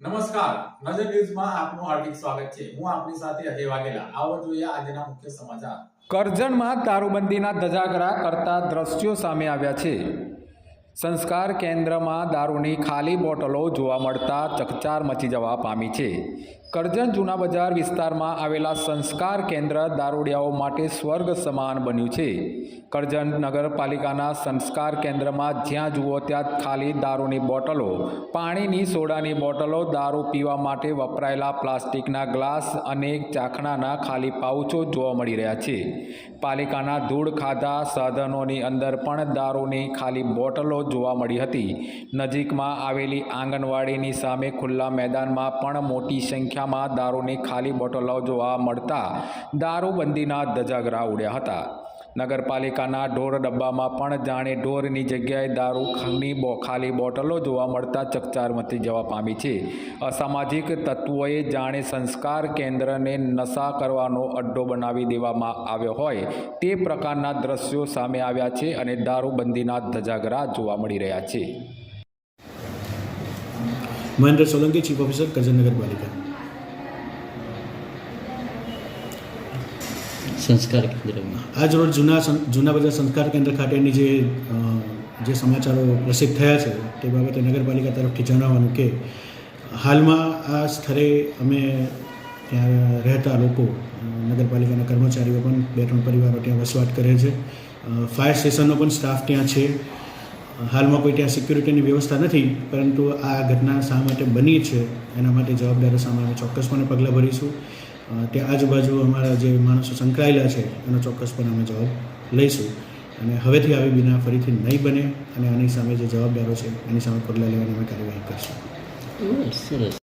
નમસ્કાર, નજર ન્યૂઝમાં આપનું હાર્દિક સ્વાગત છે. હું આપની સાથે અજય વાઘેલા. આવો જોઈએ આજના મુખ્ય સમાચાર. કરજણમાં દારૂબંધીના ધજાગરા કરતા દ્રશ્યો સામે આવ્યા છે. સંસ્કાર કેન્દ્રમાં દારૂની ખાલી બોટલો જોવા મળતા ચકચાર મચી જવા પામી છે. કરજણ જૂના બજાર વિસ્તારમાં આવેલા સંસ્કાર કેન્દ્ર દારૂડિયાઓ માટે સ્વર્ગ સમાન બન્યું છે. કરજણ નગરપાલિકાના સંસ્કાર કેન્દ્રમાં જ્યાં જુઓ ત્યાં ખાલી દારૂની બોટલો, પાણીની સોડાની બોટલો, દારૂ પીવા માટે વપરાયેલા પ્લાસ્ટિકના ગ્લાસ અને ચાખણાના ખાલી પાઉચો જોવા મળી રહ્યા છે. પાલિકાના ધૂળ ખાધા સાધનોની અંદર પણ દારૂની ખાલી બોટલો જોવા મળી હતી. નજીકમાં આવેલી આંગણવાડીની સામે ખુલ્લા મેદાનમાં પણ મોટી સંખ્યામાં દારૂની ખાલી બોટલો જોવા મળતા દારૂબંધીના ધજાગરા ઉડ્યા હતા. નગરપાલિકાના ઢોર ડબ્બામાં પણ જાણે ઢોરની જગ્યાએ દારૂની ખાલી બોટલો જોવા મળતા ચકચાર મચી જવા પામી છે. અસામાજિક તત્વોએ જાણે સંસ્કાર કેન્દ્રને નશા કરવાનો અડ્ડો બનાવી દેવામાં આવ્યો હોય તે પ્રકારના દ્રશ્યો સામે આવ્યા છે અને દારૂબંધીના ધજાગરા જોવા મળી રહ્યા છે. મહેન્દ્ર સોલંકી, ચીફ ઓફિસર, કરજણ નગરપાલિકા. સંસ્કાર કેન્દ્રમાં આજ રોજ જૂના બજાર સંસ્કાર કેન્દ્ર ખાતેની જે સમાચારો પ્રસિદ્ધ થયા છે તે બાબતે નગરપાલિકા તરફથી જણાવવાનું કે હાલમાં આ સ્થળે અમે ત્યાં રહેતા લોકો, નગરપાલિકાના કર્મચારીઓ પણ 2-3 પરિવારો ત્યાં વસવાટ કરે છે. ફાયર સ્ટેશનનો પણ સ્ટાફ ત્યાં છે. હાલમાં કોઈ ત્યાં સિક્યુરિટીની વ્યવસ્થા નથી, પરંતુ આ ઘટના શા માટે બની છે એના માટે જવાબદારો સામે અમે ચોક્કસપણે પગલાં ભરીશું. ત્યાં આજુબાજુ અમારા જે માણસો સંકળાયેલા છે એનો ચોક્કસપણે અમે જવાબ લઈશું અને હવેથી આવી બીના ફરીથી નહીં બને અને આની સામે જે જવાબદારો છે એની સામે પગલાં લેવાની અમે કાર્યવાહી કરીશું. સરસ.